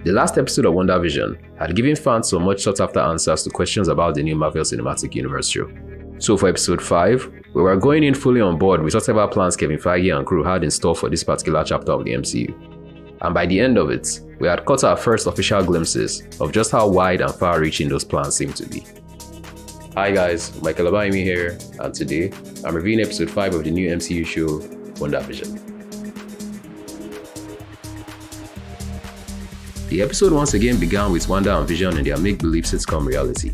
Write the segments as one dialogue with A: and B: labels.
A: The last episode of WandaVision had given fans some much sought after answers to questions about the new Marvel Cinematic Universe show. So for episode 5, we were going in fully on board with whatever plans Kevin Feige and crew had in store for this particular chapter of the MCU. And by the end of it, we had caught our first official glimpses of just how wide and far-reaching those plans seem to be. Hi guys, Michael Abayimi here, and today I'm reviewing episode 5 of the new MCU show, WandaVision. The episode once again began with Wanda and Vision in their make-believe sitcom reality.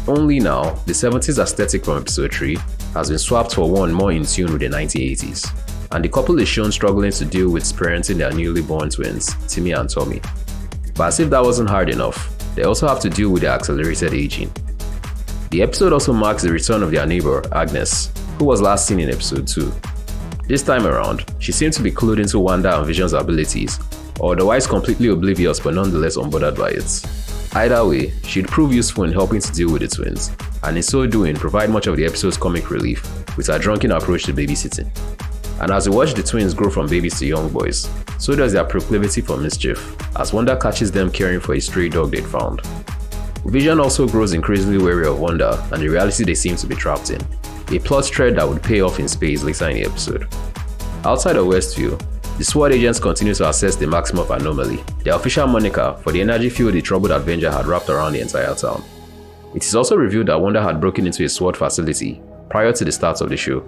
A: Only now, the 70s aesthetic from episode 3 has been swapped for one more in tune with the 1980s, and the couple is shown struggling to deal with parenting their newly born twins, Timmy and Tommy. But as if that wasn't hard enough, they also have to deal with their accelerated aging. The episode also marks the return of their neighbor, Agnes, who was last seen in episode 2. This time around, she seemed to be clued into Wanda and Vision's abilities, or otherwise completely oblivious but nonetheless unbothered by it. Either way, she'd prove useful in helping to deal with the twins, and in so doing provide much of the episode's comic relief with her drunken approach to babysitting. And as we watch the twins grow from babies to young boys, so does their proclivity for mischief, as Wanda catches them caring for a stray dog they'd found. Vision also grows increasingly wary of Wanda and the reality they seem to be trapped in, a plot thread that would pay off in spades later in the episode. Outside of Westview, the SWAT agents continue to assess the Maximoff anomaly, their official moniker for the energy field the troubled Avenger had wrapped around the entire town. It is also revealed that Wanda had broken into a SWAT facility prior to the start of the show,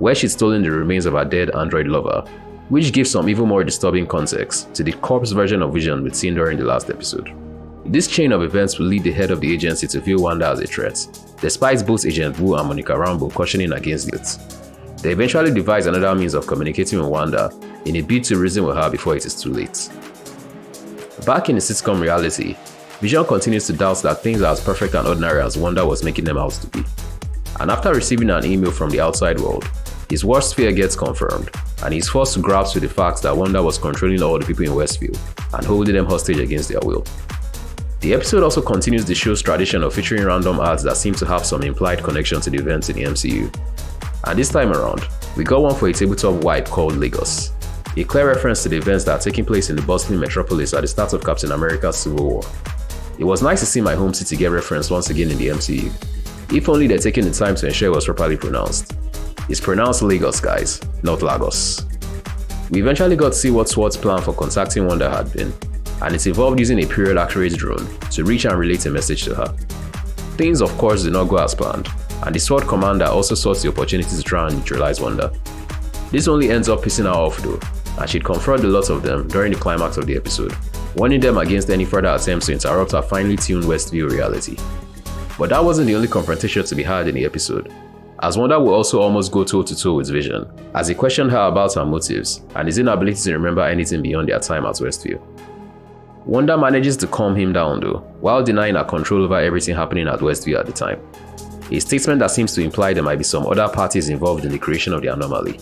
A: where she'd stolen the remains of her dead android lover, which gives some even more disturbing context to the corpse version of Vision we'd seen during the last episode. This chain of events will lead the head of the agency to view Wanda as a threat, despite both Agent Wu and Monica Rambeau cautioning against it. They eventually devise another means of communicating with Wanda in a bid to reason with her before it is too late. Back in the sitcom reality, Vision continues to doubt that things are as perfect and ordinary as Wanda was making them out to be. And after receiving an email from the outside world, his worst fear gets confirmed, and he's forced to grasp with the fact that Wanda was controlling all the people in Westview and holding them hostage against their will. The episode also continues the show's tradition of featuring random ads that seem to have some implied connection to the events in the MCU. And this time around, we got one for a tabletop wipe called Lagos, a clear reference to the events that are taking place in the bustling metropolis at the start of Captain America's Civil War. It was nice to see my home city get referenced once again in the MCU, if only they're taking the time to ensure it was properly pronounced. It's pronounced Lagos, guys, not Lagos. We eventually got to see what SWAT's plan for contacting Wanda had been, and it involved using a period-accurate drone to reach and relate a message to her. Things of course did not go as planned, and the SWAT commander also sought the opportunity to try and neutralize Wanda. This only ends up pissing her off though, and she'd confront a lot of them during the climax of the episode, warning them against any further attempts to interrupt her finely tuned Westview reality. But that wasn't the only confrontation to be had in the episode, as Wanda will also almost go toe-to-toe with Vision, as he questioned her about her motives and his inability to remember anything beyond their time at Westview. Wanda manages to calm him down though, while denying her control over everything happening at Westview at the time. A statement that seems to imply there might be some other parties involved in the creation of the anomaly.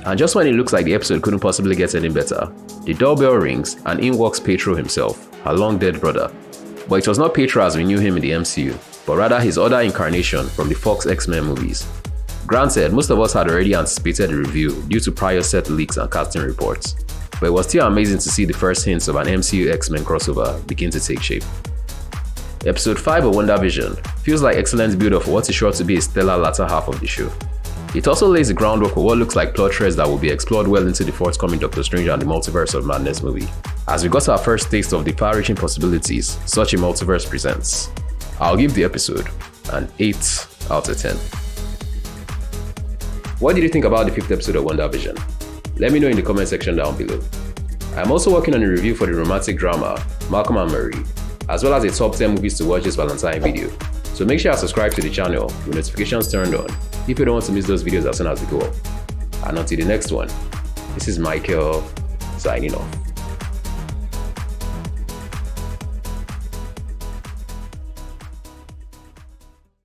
A: And just when it looks like the episode couldn't possibly get any better, the doorbell rings and in walks Pietro himself, her long-dead brother. But it was not Pietro as we knew him in the MCU, but rather his other incarnation from the Fox X-Men movies. Granted, most of us had already anticipated the review due to prior set leaks and casting reports, but it was still amazing to see the first hints of an MCU X-Men crossover begin to take shape. Episode 5 of WandaVision feels like excellent build-up for what is sure to be a stellar latter half of the show. It also lays the groundwork for what looks like plot threads that will be explored well into the forthcoming Doctor Strange and the Multiverse of Madness movie, as we got our first taste of the far-reaching possibilities such a multiverse presents. I'll give the episode an 8 out of 10. What did you think about the 5th episode of WandaVision? Let me know in the comment section down below. I'm also working on a review for the romantic drama Malcolm and Marie, as well as a top 10 movies to watch this Valentine video. So make sure you subscribe to the channel with notifications turned on if you don't want to miss those videos as soon as they go up. And until the next one, this is Michael signing off.